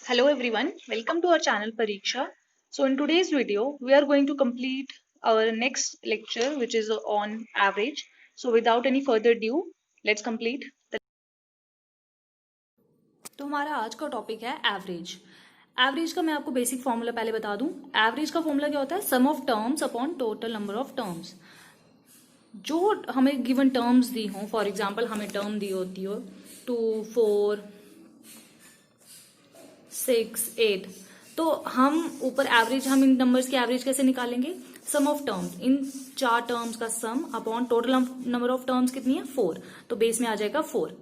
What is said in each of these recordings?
Hello everyone, welcome to our channel Pariksha. So in today's video, we are going to complete our next lecture which is on average. So without any further ado, let's complete the तो हमारा आज का topic है average. Average का मैं आपको basic formula पहले बता दूं। एवरेज का फॉर्मूला क्या होता है? Sum of terms upon total number of terms. जो हमें गिवन टर्म्स दी हो, फॉर एग्जांपल हमें टर्म दी होती हो 2, 4, 6, 8, तो हम ऊपर एवरेज, हम इन नंबर्स की एवरेज कैसे निकालेंगे? सम ऑफ टर्म्स, इन चार टर्म्स का सम upon total number of terms कितनी है? 4, तो बेस में आ जाएगा 4।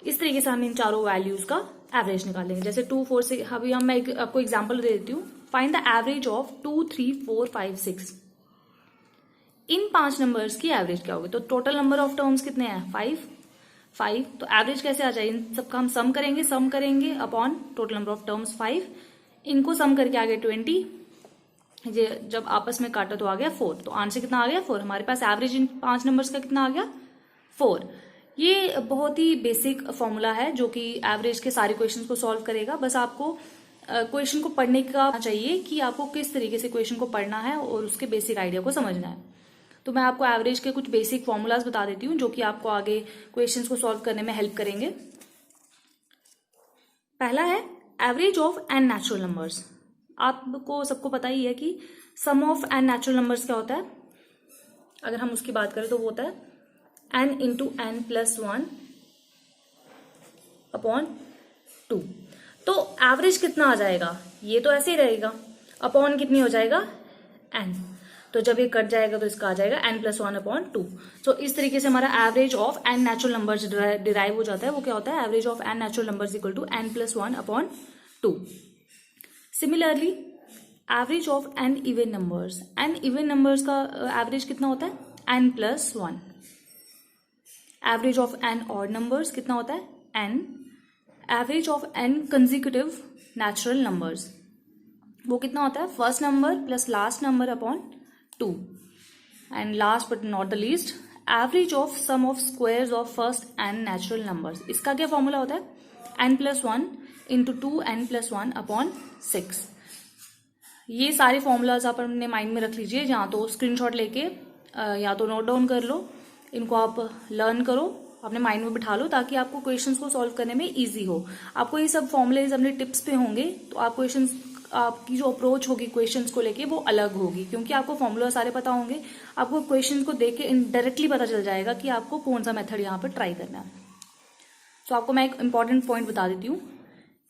इस तरीके से हम इन चारों वैल्यूज का एवरेज निकालेंगे। जैसे 2, 4 से अभी मैं आपको एग्जांपल दे देती हूँ। Find the average of 2, 3, 4, 5, 6। In 5 numbers की एवरेज क्या होगी? तो टोटल नंबर ऑफ टर्म्स कितने हैं? 5। तो एवरेज कैसे आ जाएगी? इन सबका हम सम करेंगे upon total number of terms 5। इनको सम करके आ गए 20। जब आपस में काटा तो आ गया 4। तो आंसर कितना आ गया? 4। हमारे पास एवरेज इन 5 नंबर्स का कितना आ गया? 4। ये बहुत ही बेसिक फॉर्मूला है जो कि एवरेज के सारे क्वेश्चन को सॉल्व करेगा। बस आपको क्वेश्चन को पढ़ने का चाहिए कि आपको किस तरीके से क्वेश्चन को पढ़ना है और उसके बेसिक आइडिया को समझना है। तो मैं आपको एवरेज के कुछ बेसिक फॉर्मूलाज बता देती हूँ जो कि आपको आगे क्वेश्चंस को सॉल्व करने में हेल्प करेंगे। पहला है average of n natural numbers. आपको सबको पता ही है कि sum of n natural numbers क्या होता है। अगर हम उसकी बात करें तो वो होता है n into n plus 1 upon 2। तो एवरेज कितना आ जाएगा? ये तो ऐसे ही रहेगा, अपॉन कितनी हो जाएगा? n। तो जब ये कट जाएगा तो इसका आ जाएगा n प्लस 1 अपॉन 2। तो इस तरीके से हमारा average of n natural numbers derive हो जाता है। वो क्या होता है? Average of n natural numbers equal to n plus 1 upon 2। Similarly average of n even numbers, n even numbers का एवरेज कितना होता है? n plus 1। Average of n odd numbers कितना होता है? n। Average of n consecutive natural numbers, वो कितना होता है? First number plus last number upon 2। And last but not the least, average of sum of squares of first n natural numbers. इसका क्या formula होता है? n plus 1 into 2n plus 1 upon 6। ये सारे फॉर्मूलाज आप अपने माइंड में रख लीजिए, या तो स्क्रीनशॉट लेके या तो नोट डाउन कर लो। इनको आप लर्न करो, अपने माइंड में बिठा लो, ताकि आपको क्वेश्चंस को सॉल्व करने में इजी हो। आपको ये सब फॉर्मूलेज अपने टिप्स पे होंगे तो आप क्वेश्चंस, आपकी जो अप्रोच होगी क्वेश्चंस को लेके वो अलग होगी, क्योंकि आपको फॉर्मूला सारे पता होंगे। आपको क्वेश्चन को देख के डायरेक्टली पता चल जाएगा कि आपको कौन सा मेथड यहाँ पर ट्राई करना है। तो आपको मैं एक इंपॉर्टेंट पॉइंट बता देती हूँ।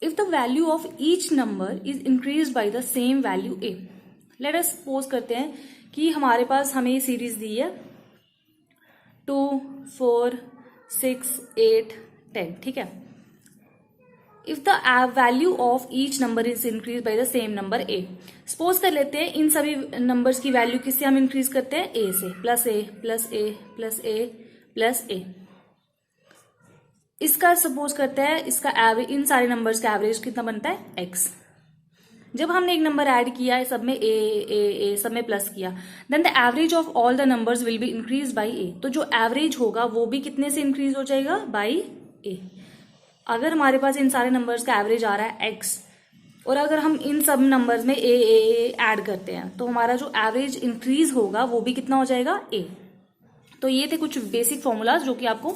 If the value of each number is increase by the same value A. Let us suppose करते हैं कि हमारे पास हमें ये सीरीज दी है 2, 4, 6, 8, 10, ठीक है। If the value of each number is increase by the same number A. Suppose कर लेते हैं इन सभी नंबर्स की वैल्यू किससे हम इंक्रीज करते हैं? ए से। प्लस ए प्लस ए प्लस ए प्लस ए। इसका सपोज करते हैं, इसका एवरेज, इन सारे नंबर्स का एवरेज कितना बनता है? एक्स। जब हमने एक नंबर ऐड किया है, सब में ए सब में प्लस किया, then the average of all the numbers will be increase by A. तो जो एवरेज होगा वो भी कितने से इंक्रीज हो जाएगा? बाई ए। अगर हमारे पास इन सारे नंबर्स का एवरेज आ रहा है एक्स, और अगर हम इन सब नंबर्स में ए ऐड करते हैं, तो हमारा जो एवरेज इंक्रीज होगा वो भी कितना हो जाएगा? ए। तो ये थे कुछ बेसिक फॉर्मूलाज जो कि आपको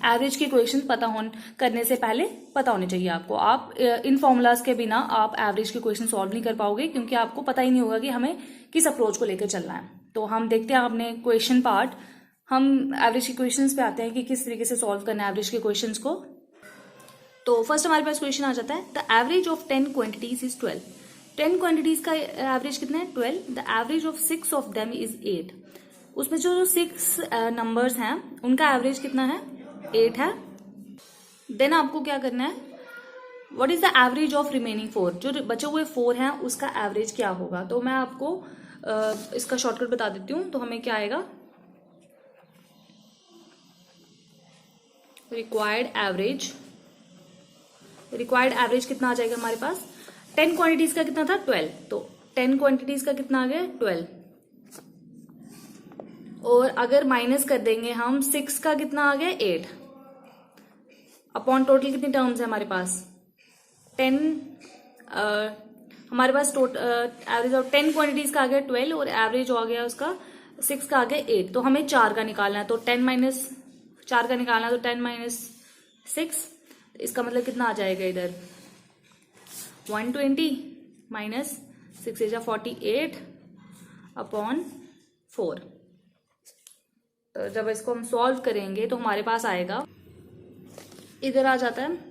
एवरेज के क्वेश्चन करने से पहले पता होने चाहिए आपको। आप इन फॉर्मूलाज के बिना आप एवरेज के क्वेश्चन सॉल्व नहीं कर पाओगे, क्योंकि आपको पता ही नहीं होगा कि हमें किस अप्रोच को लेकर चलना है। तो हम देखते हैं अपने क्वेश्चन पार्ट, हम एवरेज के क्वेश्चंस पे आते हैं कि किस तरीके से सॉल्व करना है एवरेज के क्वेश्चंस को। तो फर्स्ट हमारे पास क्वेश्चन आ जाता है, the average of 10 quantities is 12। 10 quantities का एवरेज कितना है? 12। The average of 6 of them is 8। उसमें जो 6 नंबर्स हैं उनका एवरेज कितना है? 8 है। देन आपको क्या करना है? What is the average of remaining 4। जो बचे हुए 4 हैं उसका एवरेज क्या होगा? तो मैं आपको इसका शॉर्टकट बता देती हूँ। तो हमें क्या आएगा? Required average. रिक्वायर्ड एवरेज कितना आ जाएगा हमारे पास? 10 क्वांटिटीज का कितना था? 12। तो 10 क्वांटिटीज का कितना आ गया? 12। और अगर माइनस कर देंगे हम 6 का कितना आ गया? 8 अपॉन टोटल कितनी टर्म्स है हमारे पास? 10 हमारे पास एवरेज ऑफ 10 क्वांटिटीज का आ गया 12 और एवरेज हो गया उसका 6 का आ गया 8। तो हमें 4 का निकालना है, तो 10 माइनस 4 का निकालना है, तो 10 माइनस 6, इसका मतलब कितना आ जाएगा इधर 120 माइनस 6 इज 48 अपॉन 4। तो जब इसको हम सॉल्व करेंगे तो हमारे पास आएगा, इधर आ जाता है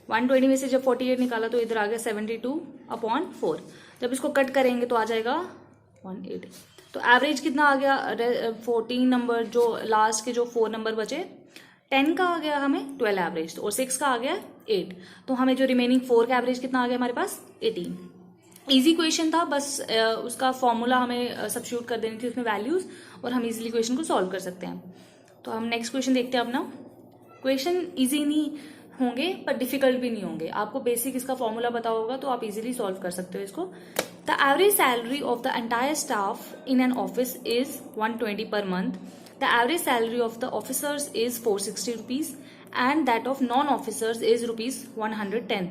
120 में से जब 48 निकाला तो इधर आ गया 72 अपॉन 4। जब इसको कट करेंगे तो आ जाएगा 180। तो एवरेज कितना आ गया 14 नंबर, जो लास्ट के जो 4 नंबर बचे, 10 का आ गया हमें 12 एवरेज और 6 का आ गया 8। तो हमें जो रिमेनिंग 4 का एवरेज कितना आ गया हमारे पास 18। इजी क्वेश्चन था, बस उसका फॉर्मूला हमें सब्स्टिट्यूट कर देनी थी उसमें वैल्यूज, और हम इजीली क्वेश्चन को सॉल्व कर सकते हैं। तो हम नेक्स्ट क्वेश्चन देखते हैं अपना। क्वेश्चन इजी नहीं होंगे पर डिफिकल्ट भी नहीं होंगे, आपको बेसिक इसका फॉर्मूला पता होगा तो आप इजीली सॉल्व कर सकते हो इसको। The average salary of the entire staff in an office is 120 per month. The average salary of the officers is 460 rupees and that of non-officers is rupees 110.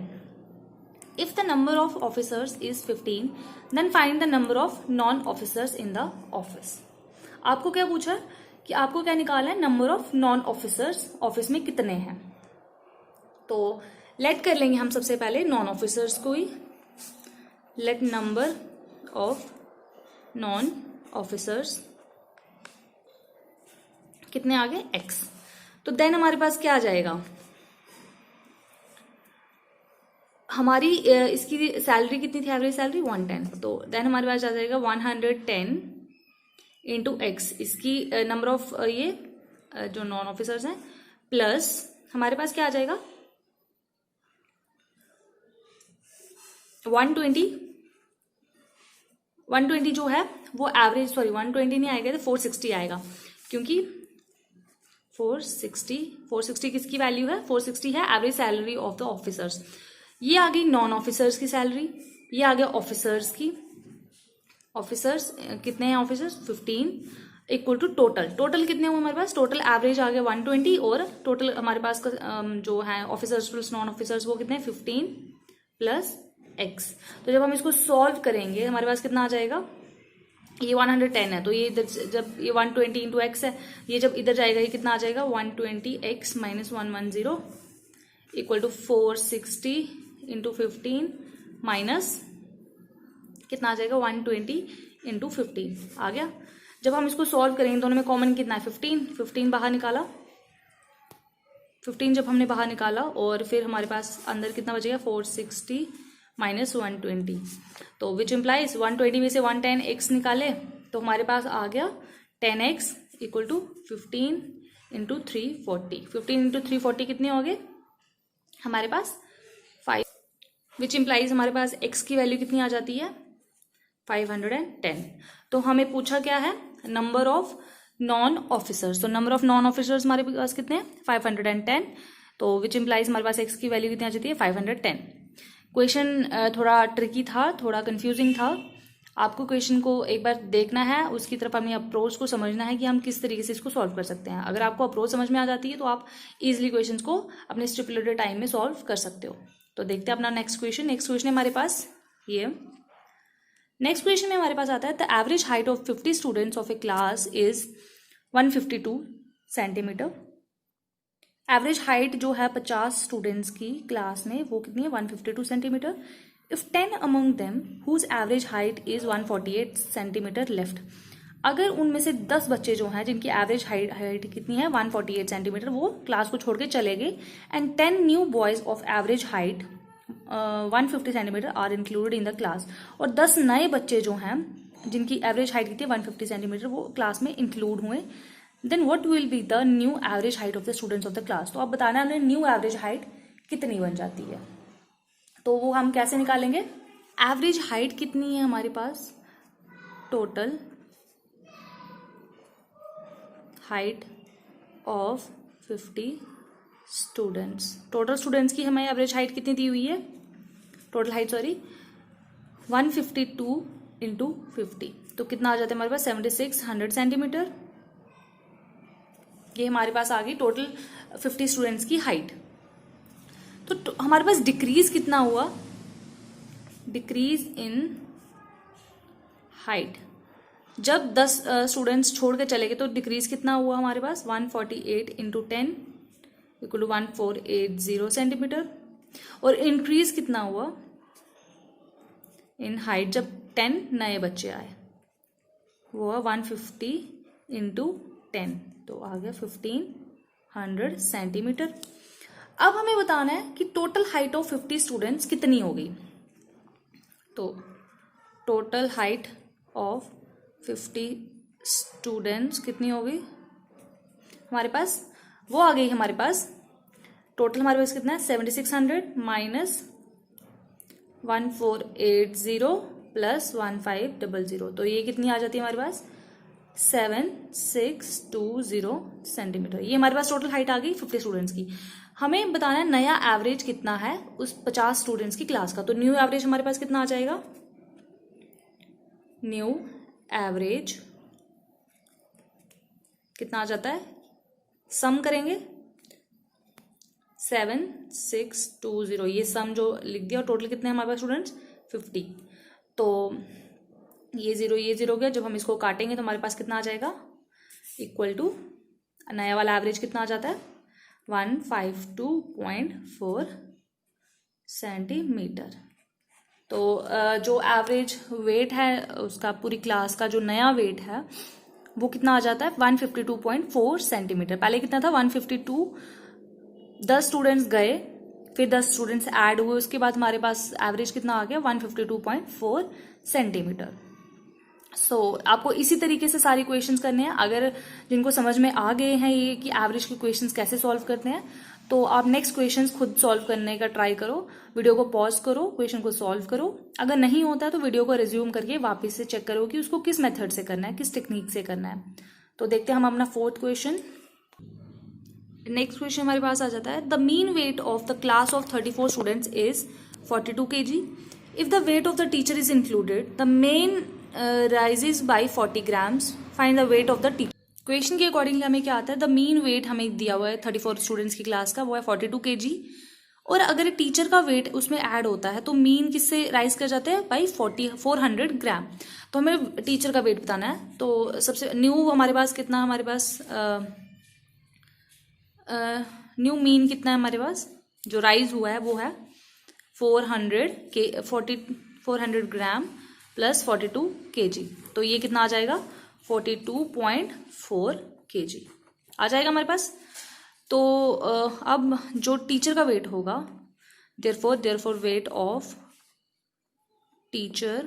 If the number of officers is 15, then find the number of non-officers in the office. आपको क्या पूछा है कि आपको क्या निकालना है, number of non officers office में कितने हैं। तो लेट कर लेंगे हम सबसे पहले नॉन ऑफिसर्स को ही। Let number of non officers कितने आ गए x। तो देन हमारे पास क्या आ जाएगा, हमारी इसकी सैलरी कितनी थी, एवरेज सैलरी 110। तो देन हमारे पास आ जाएगा 110 इंटू एक्स, इसकी नंबर ऑफ ये जो नॉन ऑफिसर्स हैं, प्लस हमारे पास क्या आ जाएगा 120 जो है वो एवरेज, सॉरी 120 नहीं आएगा तो 460 आएगा, क्योंकि 460 किसकी वैल्यू है, 460 है average salary of the officers. ये आ गई नॉन ऑफिसर्स की सैलरी, ये आ गया ऑफिसर्स की। ऑफिसर्स कितने हैं, ऑफिसर्स 15 इक्वल टू टोटल कितने हुए हमारे पास, टोटल एवरेज आ गया 120 और टोटल हमारे पास जो है ऑफिसर्स प्लस नॉन ऑफिसर्स वो कितने 15 प्लस एक्स। तो जब हम इसको सॉल्व करेंगे हमारे पास कितना आ जाएगा, ये 110 है तो ये इधर जब ये 120 इंटू एक्स है, ये जब इधर जाएगा ये कितना आ जाएगा 120x minus 110 equal to 460 into 15 minus कितना आ जाएगा 120 इंटू 15 आ गया। जब हम इसको सॉल्व करेंगे दोनों में कॉमन कितना है 15 बाहर निकाला, 15 जब हमने बाहर निकाला और फिर हमारे पास अंदर कितना बचेगा 460 माइनस 120। तो विच इम्प्लाइज 120 में से 110x निकाले तो हमारे पास आ गया 10x equal to 15 into 340। 15 into 340 कितने हो गए हमारे पास 5, विच इम्प्लाइज हमारे पास x की वैल्यू कितनी आ जाती है 510। तो हमें पूछा क्या है नंबर ऑफ नॉन ऑफिसर्स, तो नंबर ऑफ नॉन ऑफिसर्स हमारे पास कितने हैं 510। तो विच इम्प्लाइज हमारे पास x की वैल्यू कितनी आ जाती है 510। क्वेश्चन थोड़ा ट्रिकी था, थोड़ा कंफ्यूजिंग था, आपको क्वेश्चन को एक बार देखना है, उसकी तरफ हमें अप्रोच को समझना है कि हम किस तरीके से इसको सॉल्व कर सकते हैं। अगर आपको अप्रोच समझ में आ जाती है तो आप इजीली क्वेश्चंस को अपने स्टिपुलेटेड टाइम में सॉल्व कर सकते हो। तो देखते हैं अपना नेक्स्ट क्वेश्चन। नेक्स्ट क्वेश्चन हमारे पास ये, नेक्स्ट क्वेश्चन में हमारे पास आता है the average height of 50 students of A class is 152 centimetre. Average height जो है 50 स्टूडेंट्स की क्लास में वो कितनी है 152 centimetre. If 10 among them whose average height is 148 centimetre left, अगर उनमें से 10 बच्चे जो हैं जिनकी एवरेज हाइट कितनी है 148 सेंटीमीटर वो क्लास को छोड़ के चले गए, and 10 new boys of average height 150 centimetre are included in the class, और 10 नए बच्चे जो हैं जिनकी एवरेज हाइट कितनी है 150 सेंटीमीटर वो क्लास में इंक्लूड हुए, then what will be the new average height of the students of the class. तो आप बताना है न्यू एवरेज हाइट कितनी बन जाती है। तो वो हम कैसे निकालेंगे, एवरेज हाइट कितनी है हमारे पास, total height of 50 students, total students की हमें एवरेज हाइट कितनी दी हुई है, टोटल हाइट 152 इंटू 50, तो कितना आ जाता है हमारे पास 7600 सेंटीमीटर। ये हमारे पास आ गई टोटल 50 स्टूडेंट्स की हाइट। तो हमारे पास डिक्रीज कितना हुआ, डिक्रीज इन हाइट। जब 10 स्टूडेंट्स छोड़ के चले गए तो डिक्रीज कितना हुआ हमारे पास, 148 इंटू 10 इक्वल टू 1480 सेंटीमीटर। और इंक्रीज कितना हुआ इन हाइट, जब 10 नए बच्चे आए, वो हुआ 150 इंटू 10, तो आ गया 1500 सेंटीमीटर। अब हमें बताना है कि टोटल हाइट ऑफ 50 स्टूडेंट्स कितनी होगी। तो टोटल हाइट ऑफ 50 स्टूडेंट्स कितनी होगी हमारे पास, वो आ गई हमारे पास। टोटल हमारे पास कितना है, 7600 माइनस 1480 प्लस 1500, तो ये कितनी आ जाती है हमारे पास, 7620 सेंटीमीटर। ये हमारे पास टोटल हाइट आ गई 50 स्टूडेंट्स की। हमें बताना है नया एवरेज कितना है उस 50 स्टूडेंट्स की क्लास का। तो न्यू एवरेज हमारे पास कितना आ जाएगा, न्यू एवरेज कितना आ जाता है, सम करेंगे 7620, ये सम जो लिख दिया। और टोटल कितने हैं हमारे पास स्टूडेंट्स, 50। तो ये जीरो हो गया। जब हम इसको काटेंगे तो हमारे पास कितना आ जाएगा, इक्वल टू नया वाला एवरेज कितना आ जाता है, 152.4 सेंटीमीटर। तो जो एवरेज वेट है उसका पूरी क्लास का, जो नया वेट है वो कितना आ जाता है, 152.4 सेंटीमीटर। पहले कितना था, 152। 10 स्टूडेंट्स गए, फिर 10 स्टूडेंट्स ऐड हुए, उसके बाद हमारे पास एवरेज कितना आ गया, 152.4 सेंटीमीटर। आपको इसी तरीके से सारी क्वेश्चंस करने हैं। अगर जिनको समझ में आ गए हैं ये कि एवरेज के क्वेश्चंस कैसे सॉल्व करते हैं, तो आप नेक्स्ट क्वेश्चंस खुद सॉल्व करने का ट्राई करो। वीडियो को पॉज करो, क्वेश्चन को सॉल्व करो। अगर नहीं होता है तो वीडियो को रिज्यूम करके वापस से चेक करो कि उसको किस मेथड से करना है, किस टेक्निक से करना है। तो देखते हैं हम अपना 4th क्वेश्चन। नेक्स्ट क्वेश्चन हमारे पास आ जाता है, the mean weight of the class of 34 students is 42 kg। If the weight of the teacher is included, the mean rises by 40 grams। Find the weight of the teacher. Question के accordingly हमें क्या आता है, the mean wait हमें दिया हुआ है 34 students की क्लास का, वो है 42 kg। और अगर टीचर का वेट उसमें ऐड होता है तो मीन किससे राइज कर जाते हैं, बाई 400 ग्राम। तो हमें टीचर का वेट बताना है। तो सबसे न्यू हमारे पास कितना, हमारे पास न्यू मीन कितना है हमारे पास, जो राइज हुआ है वो है 400 ग्राम प्लस 42 kg। तो ये कितना आ जाएगा, 42.4 kg आ जाएगा हमारे पास। तो अब जो टीचर का वेट होगा, देयरफॉर वेट ऑफ टीचर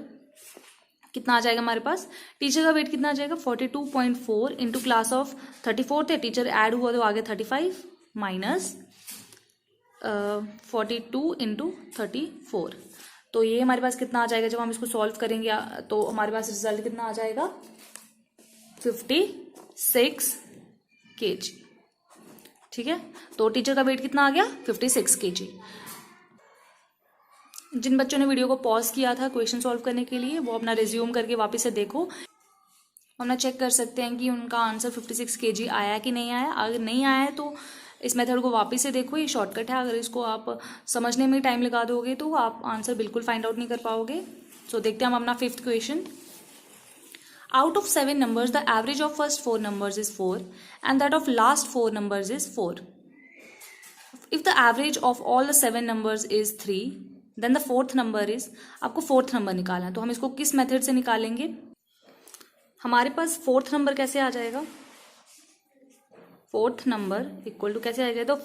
कितना आ जाएगा हमारे पास, टीचर का वेट कितना आ जाएगा, 42.4 इंटू क्लास ऑफ 34 थे, टीचर ऐड हुआ तो आ गया 35 माइनस 42 इंटू 34। तो ये हमारे पास कितना आ जाएगा, जब हम इसको सॉल्व करेंगे तो हमारे पास रिजल्ट कितना आ जाएगा, 56 kg। ठीक है, तो टीचर का वेट कितना आ गया, 56 kg। जिन बच्चों ने वीडियो को पॉज किया था क्वेश्चन सॉल्व करने के लिए, वो अपना रिज्यूम करके वापस से देखो, अपना चेक कर सकते हैं कि उनका आंसर 56 kg आया कि नहीं आया। अगर नहीं आया है तो इस मेथड को वापस से देखो, ये शॉर्टकट है। अगर इसको आप समझने में टाइम लगा दोगे तो आप आंसर बिल्कुल फाइंड आउट नहीं कर पाओगे। सो देखते हैं हम अपना 5th question. Out of 7 numbers, the average of first 4 numbers is 4 and that of last 4 numbers is 4. If the average of all the 7 numbers is 3, then the 4th number is, आपको 4th number निकालना है। तो हम इसको किस method से निकालेंगे, हमारे पास 4th नंबर कैसे आ जाएगा, 4th नंबर इक्वल टू कैसे आएगा, तो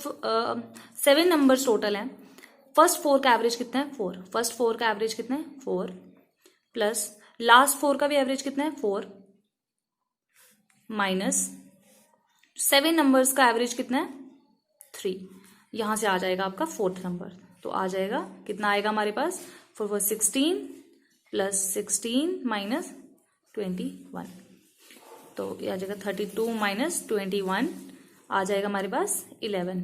7 नंबर्स टोटल हैं, फर्स्ट 4 का एवरेज कितना है, 4, फर्स्ट 4 का एवरेज कितना है, 4 प्लस लास्ट 4 का भी एवरेज कितना है, 4 माइनस 7 नंबर्स का एवरेज कितना है, 3। यहां से आ जाएगा आपका 4th नंबर। तो आ जाएगा कितना आएगा हमारे पास, 4 4 16 प्लस 16 माइनस 21, तो ये आ जाएगा 32 माइनस 21, आ जाएगा हमारे पास 11।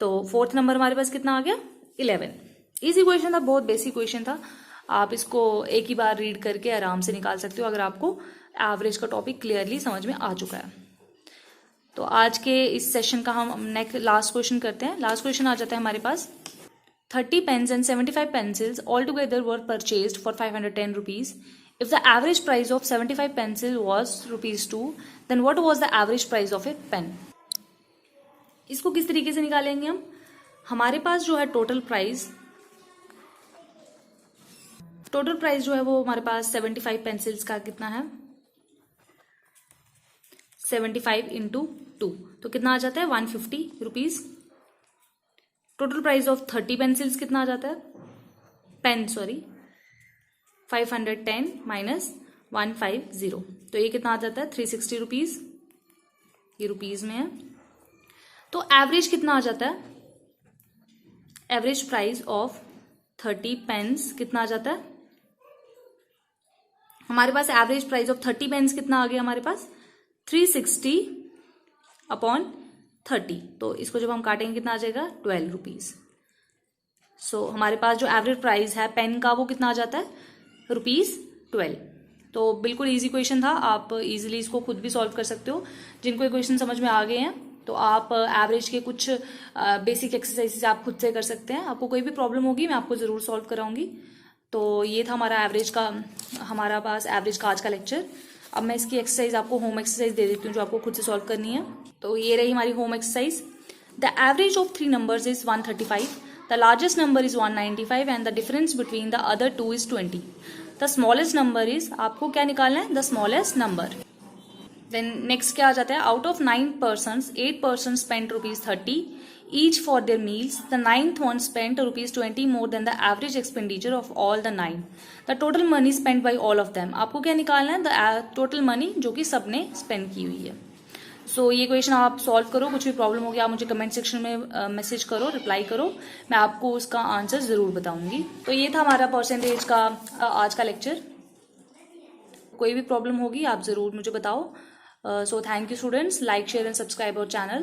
तो 4th नंबर हमारे पास कितना आ गया, 11। इजी क्वेश्चन था, बहुत बेसिक क्वेश्चन था। आप इसको एक ही बार रीड करके आराम से निकाल सकते हो अगर आपको एवरेज का टॉपिक क्लियरली समझ में आ चुका है। तो आज के इस सेशन का हम लास्ट क्वेश्चन करते हैं। लास्ट क्वेश्चन आ जाता है हमारे पास, 30 pens and 75 pencils altogether were purchased for 510 rupees. If the average price of 75 pencil was rupees 2, then what was the average price of a pen? इसको किस तरीके से निकालेंगे हम? हमारे पास जो है टोटल प्राइस जो है वो हमारे पास 75 पेंसिल्स का कितना है, 75 इंटू 2, तो कितना आ जाता है 150 rupees. Total price of 30 pencils कितना आ जाता है, 510 माइनस 150, तो ये कितना आ जाता है 360 रुपीज. ये रुपीज में है. तो एवरेज कितना आ जाता है, एवरेज प्राइस ऑफ 30 पेन्स कितना आ जाता है हमारे पास, एवरेज प्राइस ऑफ 30 पेन्स कितना आ गया हमारे पास 360 अपॉन 30, तो इसको जब हम काटेंगे कितना आ जाएगा 12 रुपीज. सो हमारे पास जो एवरेज प्राइस है पेन का वो कितना आ जाता है ₹12. तो बिल्कुल इजी क्वेश्चन था, आप इजीली इसको खुद भी सॉल्व कर सकते हो. जिनको ये क्वेश्चन समझ में आ गए हैं तो आप एवरेज के कुछ बेसिक एक्सरसाइजेस आप खुद से कर सकते हैं. आपको कोई भी प्रॉब्लम होगी मैं आपको ज़रूर सॉल्व कराऊंगी. तो ये था हमारा पास एवरेज का आज का लेक्चर. अब मैं इसकी एक्सरसाइज आपको होम एक्सरसाइज दे देती हूँ जो आपको खुद से सॉल्व करनी है. तो ये रही हमारी home exercise. The average of 3 numbers is 135, the largest number is 195 and the difference between the other 2 is 20. The smallest number is, आपको क्या निकालना है, the smallest number. Then next क्या आ जाता है, out of 9 persons 8 persons spent ₹30 each for their meals. The 9th one spent ₹20 more than the average expenditure of all the 9. The total money spent by all of them. आपको क्या निकालना है, the total money जो कि सबने spend की हुई है. सो ये क्वेश्चन आप सॉल्व करो. कुछ भी प्रॉब्लम होगी आप मुझे कमेंट सेक्शन में मैसेज करो, रिप्लाई करो, मैं आपको उसका आंसर जरूर बताऊंगी. तो ये था हमारा परसेंटेज का आज का लेक्चर. कोई भी प्रॉब्लम होगी आप जरूर मुझे बताओ. So thank you students, like, share and subscribe our channel.